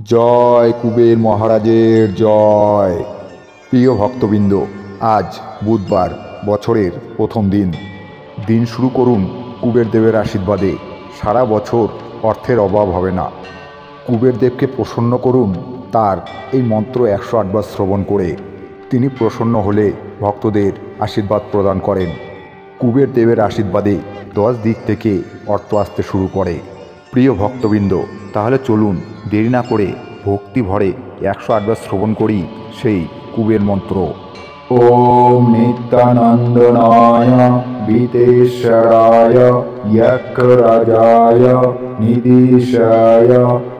জয় কুবের মহারাজের জয়। প্রিয় ভক্তবৃন্দ, আজ বুধবার, বছরের প্রথম দিন। দিন শুরু করুন কুবের দেবের আশীর্বাদে। সারা বছর অর্থের অভাব হবে না। কুবের দেবকে প্রসন্ন করুন তার এই মন্ত্র 108 বার শ্রবণ করে। তিনি প্রসন্ন হলে ভক্তদের আশীর্বাদ প্রদান করেন। কুবের দেবের আশীর্বাদে 10 দিক থেকে অর্থ আসতে শুরু করে। প্রিয় ভক্তবৃন্দ, তাহলে চলুন দেরি না করে ভক্তি ভরে 108 বার শ্রবণ করি সেই কুবের মন্ত্র। ওম নিত্যানন্দনায় বিতেশ্বরায় यक्रराजाय निधीशाय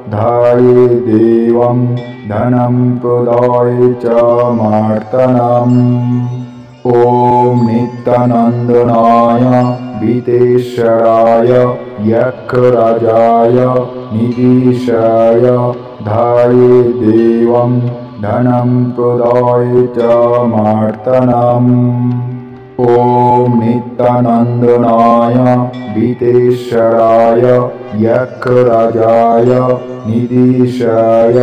धाये देवं धनं प्रदाय च मार्तनम्। ओम नित्यानन्दनाय वितेश्वराय यक्रराजाय निधीशाय धाये देवं धनं प्रदाय च मार्तनम्। ओम नित्यानन्दनाय वितेश्वराय यक्रराजाय निधीशाय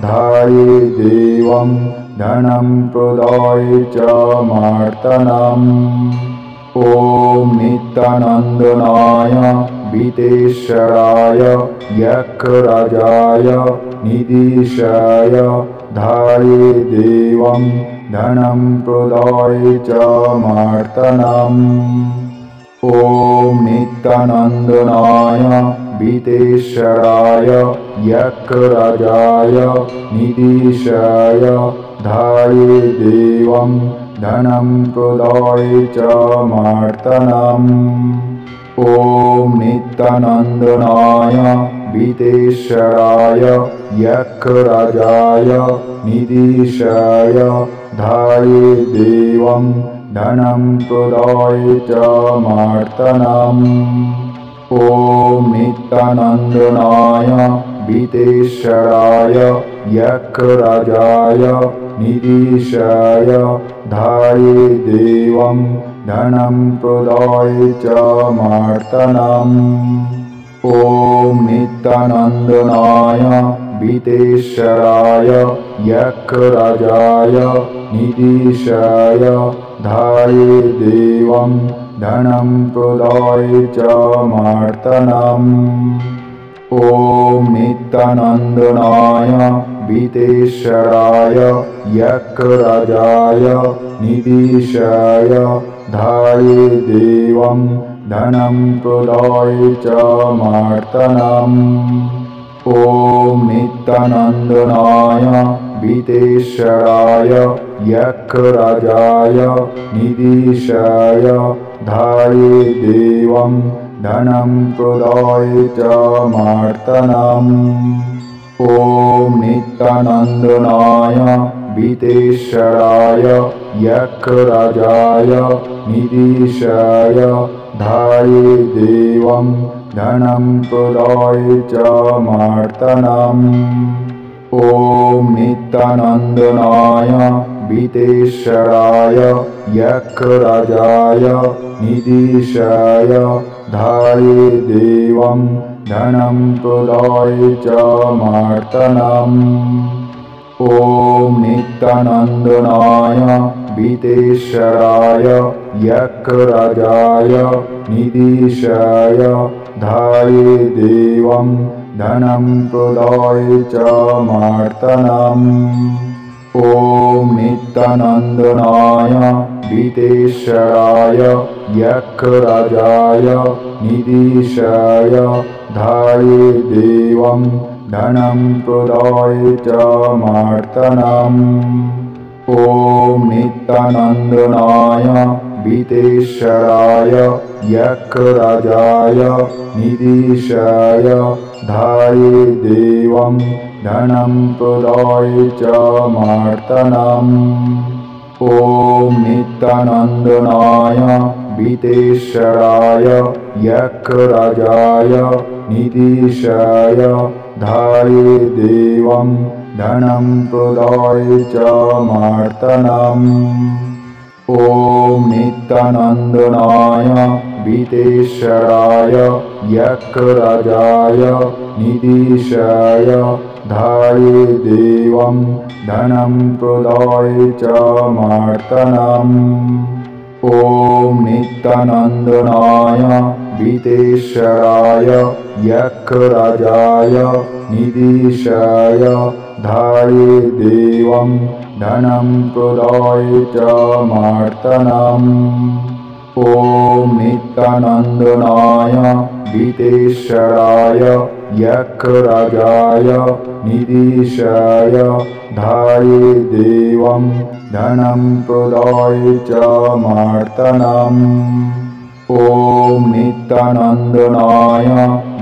धाये देवं धनं प्रदाय च मार्तनम्। ओम नित्यानन्दनाय वितेश्वराय यक्रराजाय निधीशाय धाये देवं धनं प्रदाय च मार्तनम्। ओम नित्यानन्दनाय वितेश्वराय यक्रराजाय निधीशाय धाये देवं धनं प्रदाय च मार्तनम्। ओम नित्यानन्दनाय वितेश्वराय यक्रराजाय निधीशाय धाये देवं धनं प्रदाय च मार्तनम्। ओम नित्यानन्दनाय वितेश्वराय यक्रराजाय निधीशाय धाये देवं धनं प्रदाय च मार्तनम्। ओम नित्यानन्दनाय वितेश्वराय यक्रराजाय निधीशाय धाये देवं धनं प्रदाय च मार्तनम्। ओम नित्यानन्दनाय वितेश्वराय यक्रराजाय निधीशाय धाये देवं धनं प्रदाय च मार्तनम्। ओम नित्यानन्दनाय वितेश्वराय यक्रराजाय निधीशाय धाये देवं धनं प्रदाय च मार्तनम्। ओम नित्यानन्दनाय वितेश्वराय यक्रराजाय निधीशाय धाये देवं धनं प्रदाय च मार्तनम्। ओम नित्यानन्दनाय वितेश्वराय यक्रराजाय निधीशाय धाये देवं धनं प्रदाय च मार्तनम्। ओम नित्यानन्दनाय वितेश्वराय यक्रराजाय निधीशाय धाये देवं धनं प्रदाय च मार्तनम्। ओम नित्यानन्दनाय वितेश्वराय यक्रराजाय निधीशाय धाये देवं धनं प्रदाय च मार्तनम्। ओम नित्यानन्दनाय वितेश्वराय यक्रराजाय निधीशाय धाये देवं धनं प्रदाय च मार्तनम्। ओम नित्यानन्दनाय वितेश्वराय यक्रराजाय निधीशाय धाये देवं धनं प्रदाय च मार्तनम्। ओम नित्यानन्दनाय वितेश्वराय यक्रराजाय निधीशाय धाये देवं धनं प्रदाय च मार्तनम्। ॐ नित्यानन्दनाय वितेश्वराय यक्षराजाय निधीशाय धाये देवं धनं प्रदाय च मार्तनम्। ॐ नित्यानन्दनाय वितेश्वराय यक्षराजाय निधीशाय धाये देवं धनं प्रदाय च मार्तनम्। ॐ नित्यानन्दनाय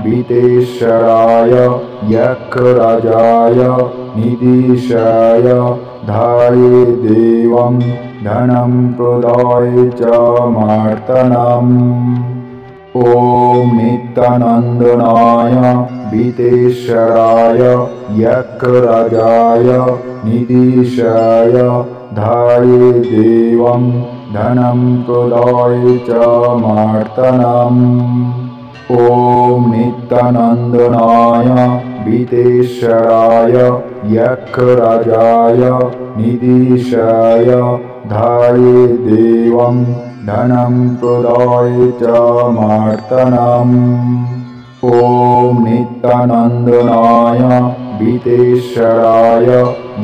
वितेश्वराय यक्षराजाय निधीशाय धाये देवं धनं प्रदाय च मार्तनम्। ॐ नित्यानन्दनाय वितेश्वराय यक्षराजाय निधीशाय धाये देवं धनं प्रदाय च मार्तनम्। ॐ नित्यानन्दनाय वितेश्वराय यक्षराजाय निधीशाय धाये देवं धनं प्रदाय च मार्तनम्। ॐ नित्यानन्दनाय वितेश्वराय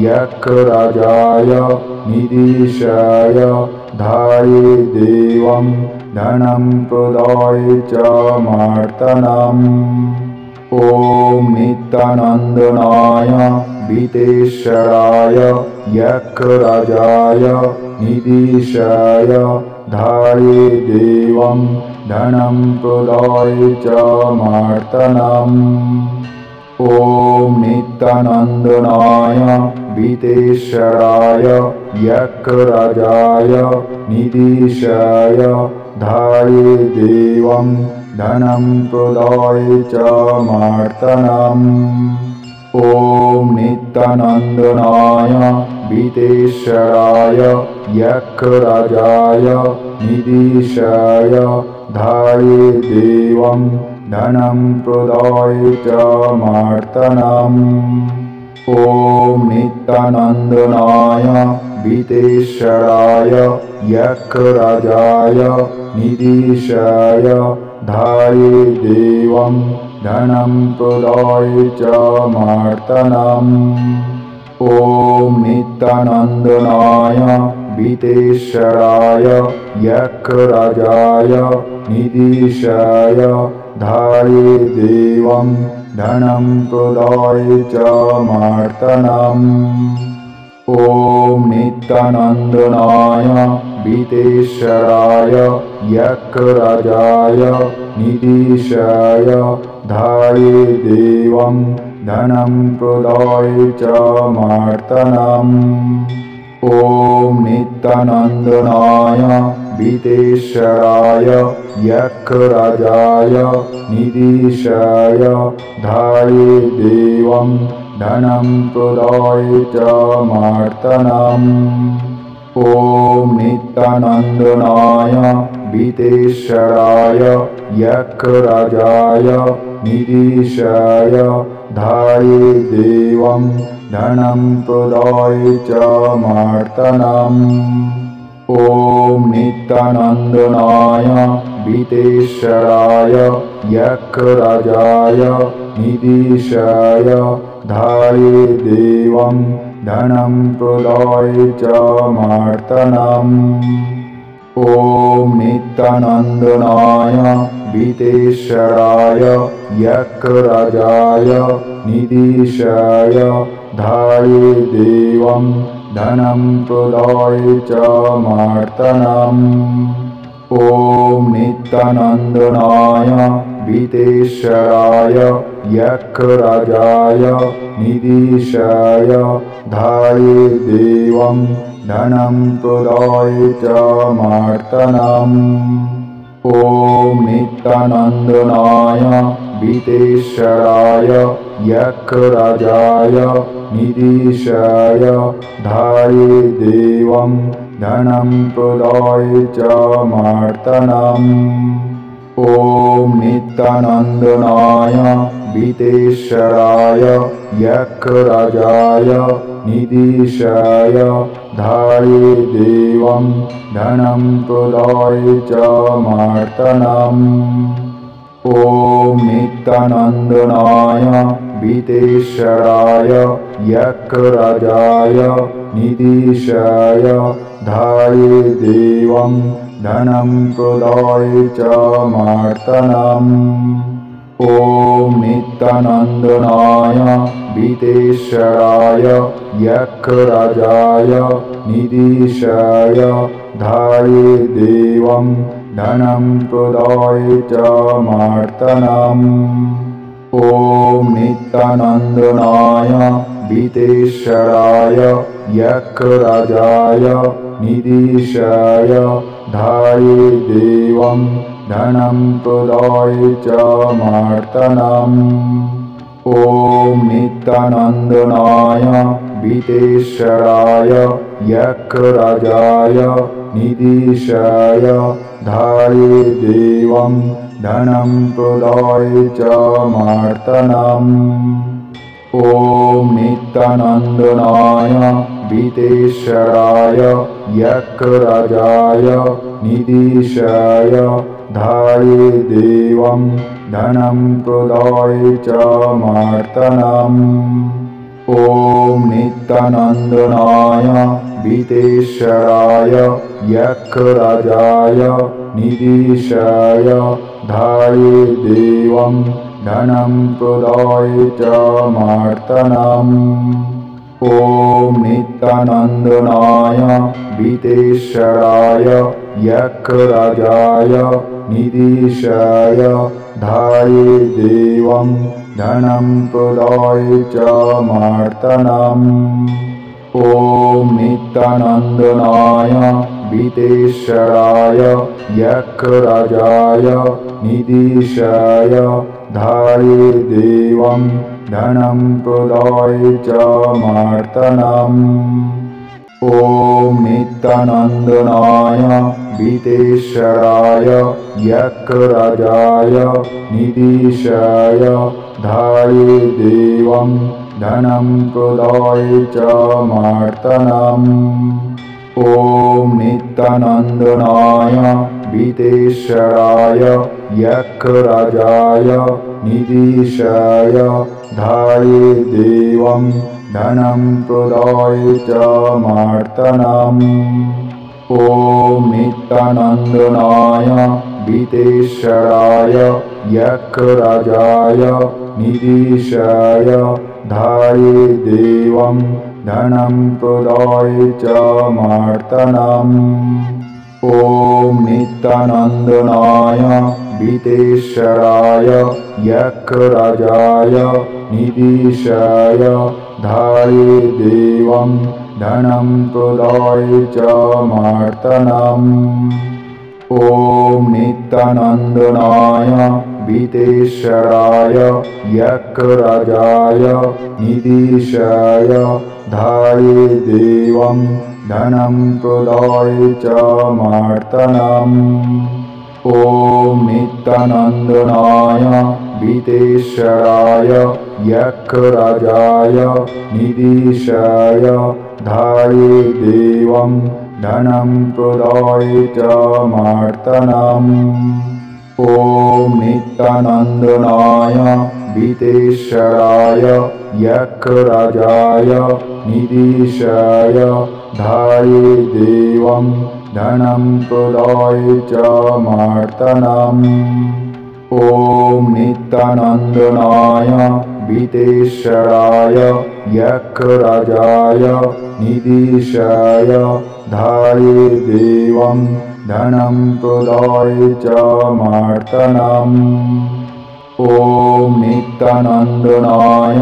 यक्षराजाय निधीशाय धाये देवं धनं प्रदाय च मार्तनम्। ॐ नित्यानन्दनाय वितेश्वराय यक्षराजाय निधीशाय धाये देवं धनं प्रदाय च मार्तनम्। ॐ नित्यानन्दनाय वितेश्वराय यक्षराजाय निधीशाय धाये देवं धनं प्रदाय च मार्तनम्। ॐ नित्यानन्दनाय वितेश्वराय यक्षराजाय निधीशाय धाये देवं धनं प्रदाय च मार्तनम्। ॐ नित्यानन्दनाय वितेश्वराय यक्षराजाय निधीशाय धाये देवं धनं प्रदाय च मार्तनम्। ॐ नित्यानन्दनाय वितेश्वराय यक्षराजाय निधीशाय धाये देवं धनं प्रदाय च मार्तनम्। ॐ नित्यानन्दनाय वितेश्वराय यक्षराजाय निधीशाय धाये देवं धनं प्रदाय च मार्तनम्। ॐ नित्यानन्दनाय वितेश्वराय यक्षराजाय निधीशाय धाये देवं धनं प्रदाय च मार्तनम्। ॐ नित्यानन्दनाय वितेश्वराय यक्षराजाय निधीशाय धाये देवं धनं प्रदाय च मार्तनम्। ॐ नित्यानन्दनाय वितेश्वराय यक्षराजाय निधीशाय धाये देवं धनं प्रदाय च मार्तनम्। ॐ नित्यानन्दनाय वितेश्वराय यक्षराजाय निधीशाय धाये देवं धनं प्रदाय च मार्तनम्। ॐ नित्यानन्दनाय वितेश्वराय यक्षराजाय निधीशाय धाये देवं धनं प्रदाय च मार्तनम्। ॐ नित्यानन्दनाय वितेश्वराय यक्षराजाय निधीशाय धाये देवं धनं प्रदाय च मार्तनम्। ॐ नित्यानन्दनाय वितेश्वराय यक्षराजाय निधीशाय धाये देवं धनं प्रदाय च मार्तनम्। ॐ नित्यानन्दनाय वितेश्वराय यक्षराजाय निधीशाय धाये देवं धनं प्रदाय च मार्तनम्। ॐ नित्यानन्दनाय वितेश्वराय यक्षराजाय निधीशाय धाये देवं धनं प्रदाय च मार्तनम्। ॐ नित्यानन्दनाय वितेश्वराय यक्षराजाय निधीशाय धाये देवं धनं प्रदाय च मार्तनम्। ॐ नित्यानन्दनाय वितेश्वराय यक्षराजाय निधीशाय धाये देवं धनं प्रदाय च मार्तनम्। ॐ नित्यानन्दनाय वितेश्वराय यक्षराजाय निधीशाय धाये देवं धनं प्रदाय च मार्तनम्। ॐ नित्यानन्दनाय वितेश्वराय यक्षराजाय निधीशाय धाये देवं धनं प्रदाय च मार्तनम्। ॐ नित्यानन्दनाय वितेश्वराय यक्षराजाय निधीशाय धाये देवं धनं प्रदाय च मार्तनम्। ॐ नित्यानन्दनाय वितेश्वराय यक्षराजाय निधीशाय धाये देवं धनं प्रदाय च मार्तनम्। ॐ नित्यानन्दनाय वितेश्वराय यक्षराजाय निधीशाय धाये देवं धनं प्रदाय च मार्तनम्। ॐ नित्यानन्दनाय वितेश्वराय यक्षराजाय निधीशाय धाये देवं धनं प्रदाय च मार्तनम्। ॐ नित्यानन्दनाय वितेश्वराय यक्षराजाय निधीशाय धाये देवं धनं प्रदाय च मार्तनम्। ॐ नित्यानन्दनाय वितेश्वराय यक्षराजाय निधीशाय धाये देवं धनं प्रदाय च मार्तनम्। ॐ नित्यानन्दनाय वितेश्वराय यक्षराजाय निधीशाय धाये देवं धनं प्रदाय च मार्तनम्। ॐ नित्यानन्दनाय वितेश्वराय यक्षराजाय निधीशाय धाये देवं धनं प्रदाय च मार्तनम्। ॐ नित्यानन्दनाय वितेश्वराय यक्षराजाय निधीशाय धाये देवं धनं प्रदाय च मार्तनम्। ॐ नित्यानन्दनाय वितेश्वराय यक्षराजाय निधीशाय धाये देवं धनं प्रदाय च मार्तनम्। ॐ नित्यानन्दनाय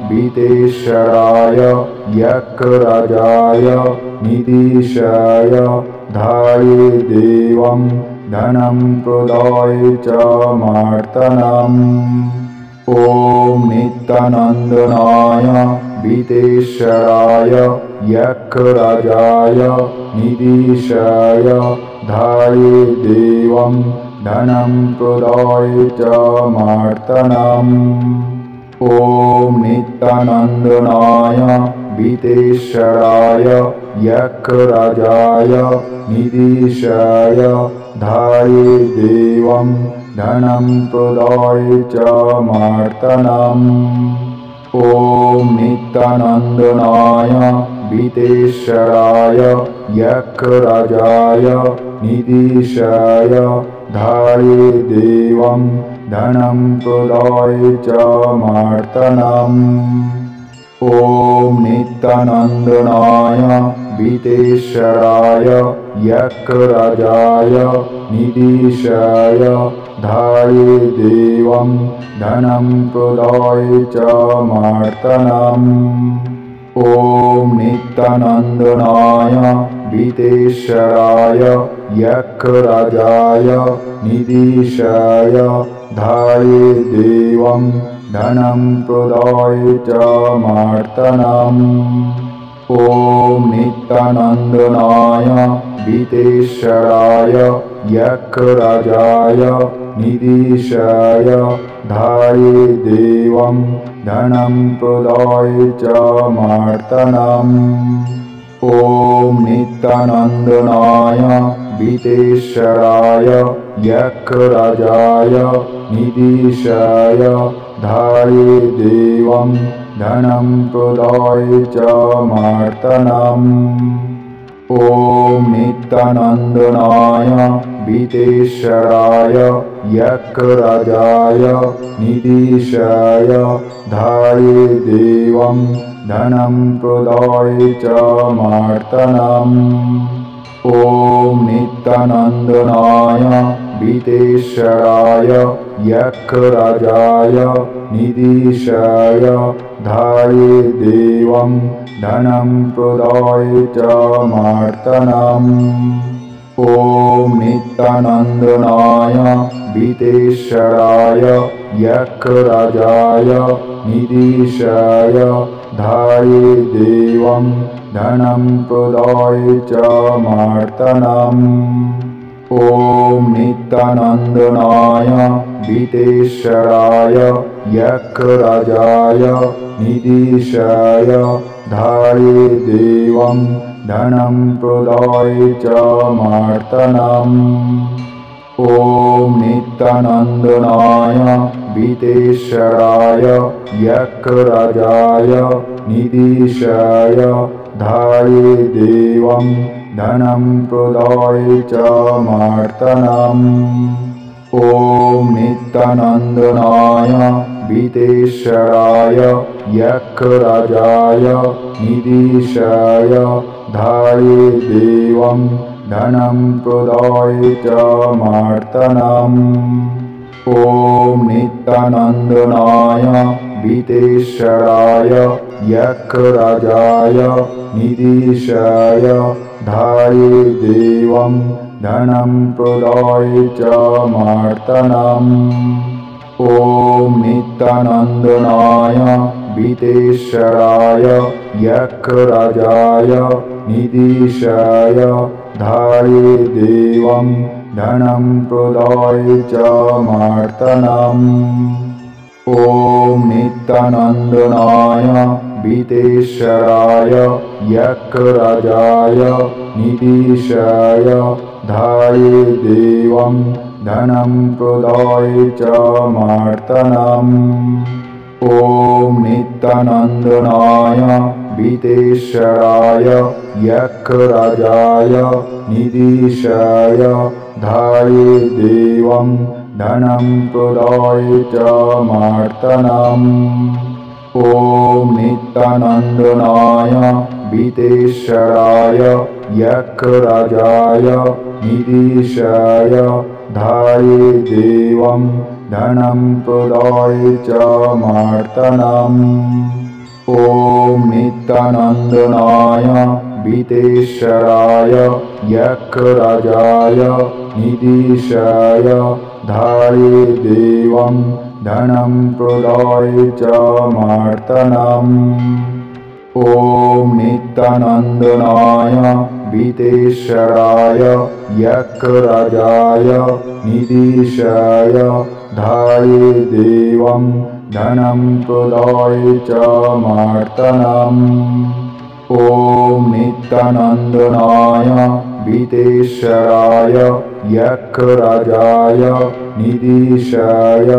वितेश्वराय यक्षराजाय निधीशाय धाये देवं धनं प्रदाय च मार्तनम्। ॐ नित्यानन्दनाय वितेश्वराय यक्षराजाय निधीशाय धाये देवं धनं प्रदाय च मार्तनम्। ॐ नित्यानन्दनाय वितेश्वराय यक्षराजाय निधीशाय धाये देवं धनं प्रदाय च मार्तनम्। ॐ नित्यानन्दनाय वितेश्वराय यक्षराजाय निधीशाय धाये देवं धनं प्रदाय च मार्तनम्। ॐ नित्यानन्दनाय वितेश्वराय यक्षराजाय निधीशाय धाये देवं धनं प्रदाय च मार्तनम्। ॐ नित्यानन्दनाय वितेश्वराय यक्षराजाय निधीशाय धाये देवं धनं प्रदाय च मार्तनम्। ॐ नित्यानन्दनाय वितेश्वराय यक्षराजाय निधीशाय धाये देवं धनं प्रदाय च मार्तनम्। ॐ नित्यानन्दनाय वितेश्वराय यक्षराजाय निधीशाय धाये देवं धनं प्रदाय च मार्तनम्। ॐ नित्यानन्दनाय वितेश्वराय यक्षराजाय निधीशाय धाये देवं धनं प्रदाय च मार्तनम्। ॐ नित्यानन्दनाय वितेश्वराय यक्षराजाय निधीशाय धाये देवं धनं प्रदाय च मार्तनम्। ॐ नित्यानन्दनाय वितेश्वराय यक्षराजाय निधीशाय धाये देवं धनं प्रदाय च मार्तनम्। ॐ नित्यानन्दनाय वितेश्वराय यक्षराजाय निधीशाय धाये देवं धनं प्रदाय च मार्तनम्। ॐ नित्यानन्दनाय वितेश्वराय यक्षराजाय निधीशाय धाये देवं धनं प्रदाय च मार्तनम्। ॐ नित्यानन्दनाय वितेश्वराय यक्षराजाय निधीशाय धाये देवं धनं प्रदाय च मार्तनम्। ॐ नित्यानन्दनाय वितेश्वराय यक्षराजाय निधीशाय धाये देवं धनं प्रदाय च मार्तनम्। ॐ नित्यानन्दनाय वितेश्वराय यक्षराजाय निधीशाय धाये देवं धनं प्रदाय च मार्तनम्। ॐ नित्यानन्दनाय वितेश्वराय यक्षराजाय निधीशाय धाये देवं धनं प्रदाय च मार्तनम्। ॐ नित्यानन्दनाय वितेश्वराय यक्षराजाय निधीशाय धाये देवं धनं प्रदाय च मार्तनम्। ॐ नित्यानन्दनाय वितेश्वराय यक्षराजाय निधीशाय धाये देवं धनं प्रदाय च मार्तनम्। ॐ नित्यानन्दनाय वितेश्वराय यक्षराजाय निधीशाय धाये देवं धनं प्रदाय च मार्तनम्। ॐ नित्यानन्दनाय वितेश्वराय यक्षराजाय निधीशाय धाये देवं धनं प्रदाय च मार्तनम्। ॐ नित्यानन्दनाय विदेश्वराय यक्षराजाय निधीशाय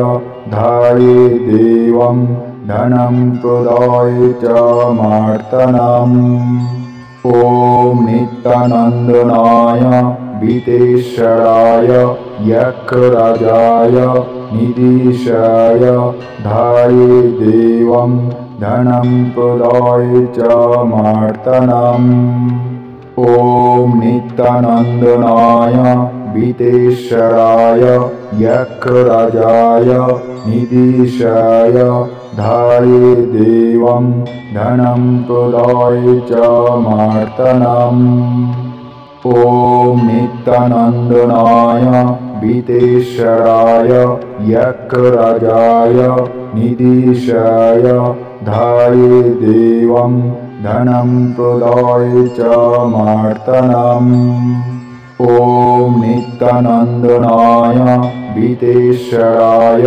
धाये देवं धनं प्रदाय च मार्तनम्। ॐ नित्यानन्दनाय विदेश्वराय यक्षराजाय निधीशाय धाये देवं धनं प्रदाय च मार्तनम्। ॐ नित्यानन्दनाय विदेश्वराय यक्षराजाय निधीशाय धाये देवं धनं प्रदाय च मार्तनम्। ॐ नित्यानन्दनाय विदेश्वराय यक्षराजाय निधीशाय धाये देवं धनं प्रदाय च मार्तनम्। ॐ नित्यानन्दनाय विदेश्वराय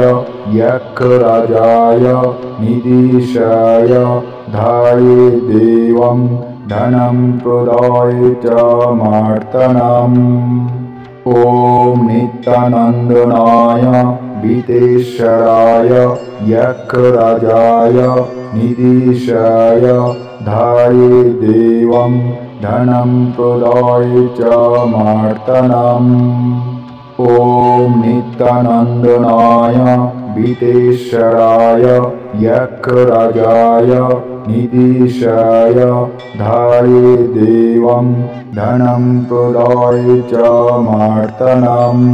यक्षराजाय निधीशाय धाये देवं धनं प्रदाय च मार्तनम्। ॐ नित्यानन्दनाय विदेश्वराय यक्षराजाय निधीशाय धाये देवं धनं प्रदाय च मार्तनम्। ॐ नित्यानन्दनाय विदेश्वराय यक्षराजाय निधीशाय धाये देवं धनं प्रदाय च मार्तनम्।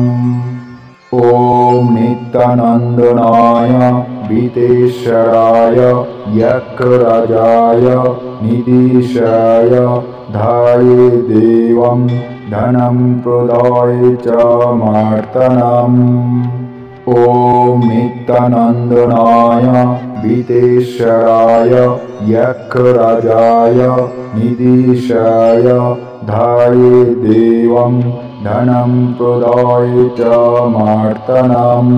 ॐ नित्यानन्दनाय विदेश्वराय यक्षराजाय निधीशाय धाये देवं धनं प्रदाय च मार्तनम्। ॐ नित्यानन्दनाय विदेश्वराय यक्षराजाय निधीशाय धाये देवं धनं प्रदाय च मार्तनम्।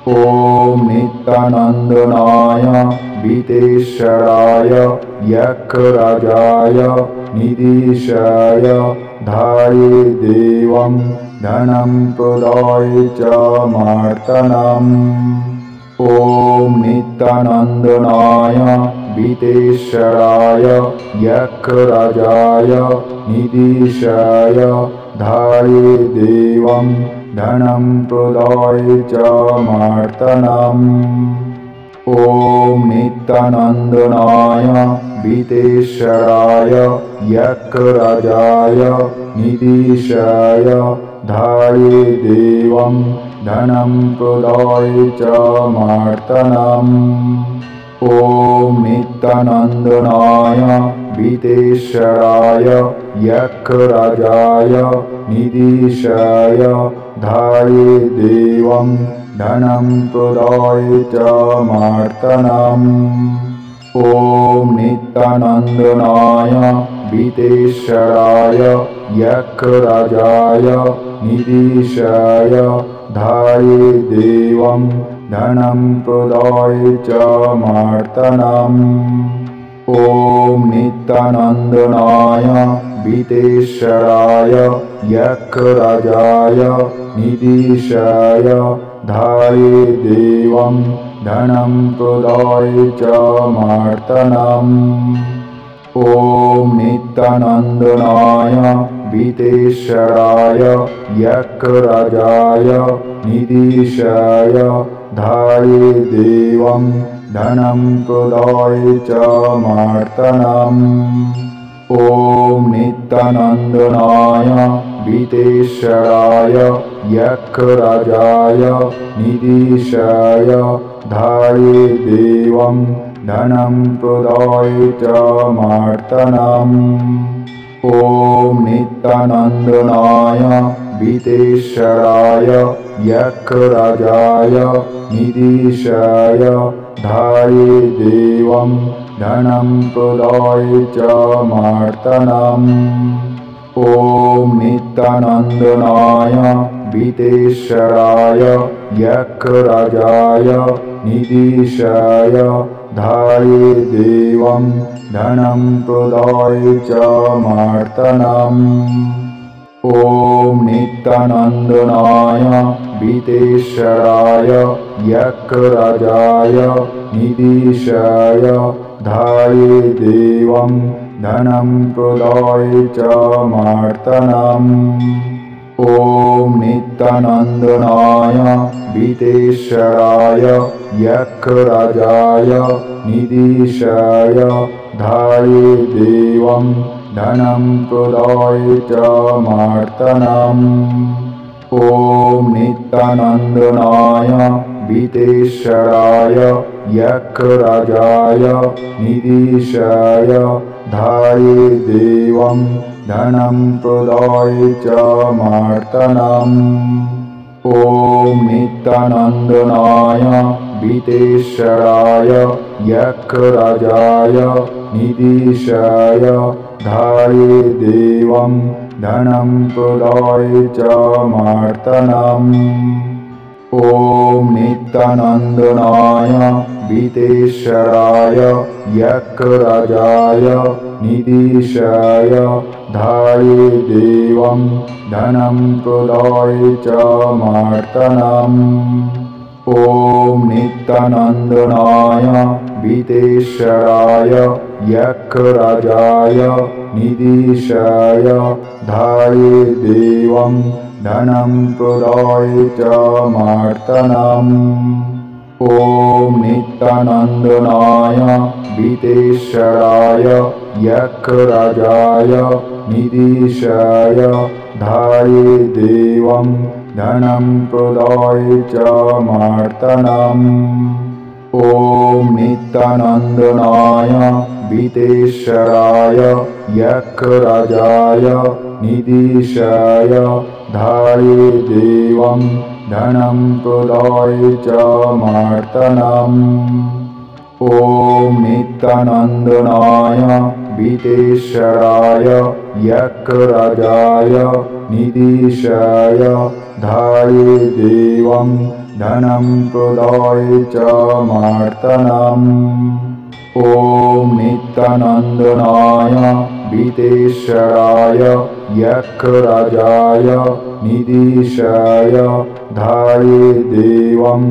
ॐ नित्यानन्दनाय विदेश्वराय यक्षराजाय निधीशाय धाये देवं धनं प्रदाय च मार्तनम्। ॐ नित्यानन्दनाय विदेश्वराय यक्षराजाय निधीशाय धाये देवं धनं प्रदाय च मार्तनम्। ॐ नित्यानन्दनाय विदेश्वराय यक्षराजाय निधीशाय धाये देवं धनं प्रदाय च मार्तनम्। ॐ नित्यानन्दनाय विदेश्वराय यक्षराजाय निधीशाय धाये देवं धनं प्रदाय च मार्तनम्। ॐ नित्यानन्दनाय विदेश्वराय यक्षराजाय निधीशाय धाये देवं धनं प्रदाय च मार्तनम्। ॐ नित्यानन्दनाय विदेश्वराय यक्षराजाय निधीशाय धाये देवं धनं प्रदाय च मार्तनम्। ॐ नित्यानन्दनाय विदेश्वराय यक्षराजाय निधीशाय धाये देवं धनं प्रदाय च मार्तनम्। ॐ नित्यानन्दनाय विदेश्वराय यक्षराजाय निधीशाय धाये देवं धनं प्रदाय च मार्तनम्। ॐ नित्यानन्दनाय विदेश्वराय यक्षराजाय निधीशाय धाये देवं धनं प्रदाय च मार्तनम्। ॐ नित्यानन्दनाय विदेश्वराय यक्षराजाय निधीशाय धाये देवं धनं प्रदाय च मार्तनम्। ॐ नित्यानन्दनाय वितेश्वराय यक्षराजाय निधीशाय धाये देवं धनं प्रदाय च मार्तनम्। ॐ नित्यानन्दनाय वितेश्वराय यक्षराजाय निधीशाय धाये देवं धनं प्रदाय च मार्तनम्। ॐ नित्यानन्दनाय वितेश्वराय यक्षराजाय निधीशाय धाये देवं धनं प्रदाय च मार्तनम्। ॐ नित्यानन्दनाय वितेश्वराय यक्षराजाय निधीशाय धाये देवं धनं प्रदाय च मार्तनम्। ॐ नित्यानन्दनाय वितेश्वराय यक्षराजाय निधीशाय धाये देवं धनं प्रदाय च मार्तनम्। ॐ नित्यानन्दनाय वितेश्वराय यक्षराजाय निधीशाय धाये देवं धनं प्रदाय च मार्तनम्। ॐ नित्यानन्दनाय वितेश्वराय यक्षराजाय निधीशाय धाये देवं धनं प्रदाय च मार्तनम्। ॐ नित्यानन्दनाय वितेश्वराय यक्षराजाय निधीशाय धाये देवं धनं प्रदाय च मार्तनम्। ॐ नित्यानन्दनाय वितेश्वराय यक्षराजाय निधीशाय धाये देवं धनं प्रदाय च मार्तनम्। ॐ नित्यानन्दनाय वितेश्वराय यक्षराजाय निधीशाय धाये देवं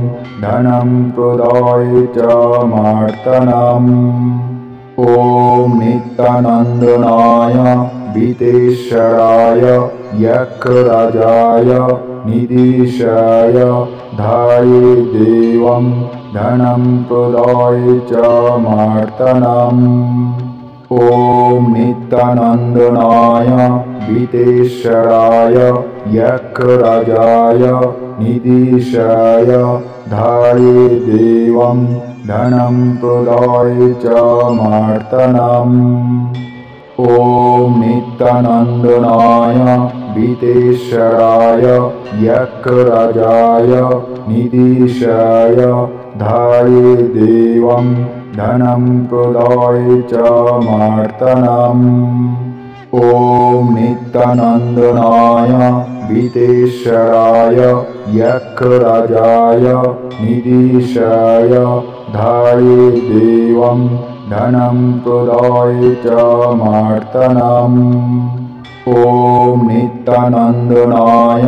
धनं प्रदाय च मार्तनम्। ॐ नित्यानन्दनाय वितेश्वराय यक्षराजाय निधीशाय धाये देवं धनं प्रदाय च मार्तनम्। ॐ नित्यानन्दनाय वितेश्वराय यक्षराजाय निधीशाय धाये देवं धनं प्रदाय च मार्तनम्। ॐ नित्यानन्दनाय वितेश्वराय यक्षराजाय निधीशाय धाये देवं धनं प्रदाय च मार्तनम्। ॐ नित्यानन्दनाय वितेश्वराय यक्षराजाय निधीशाय धाये देवं धनं प्रदाय च मार्तनम्। ॐ नित्यानन्दनाय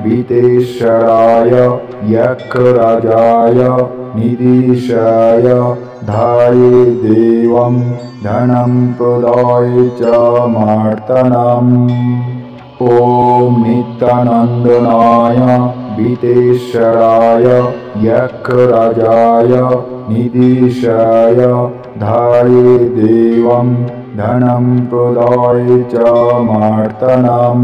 वितेश्वराय यक्षराजाय निधीशाय धाये देवं धनं प्रदाय च मार्तनम्। ॐ नित्यानन्दनाय वितेश्वराय यक्षराजाय निधीशाय धाये देवं धनं प्रदाय च मार्तनम्।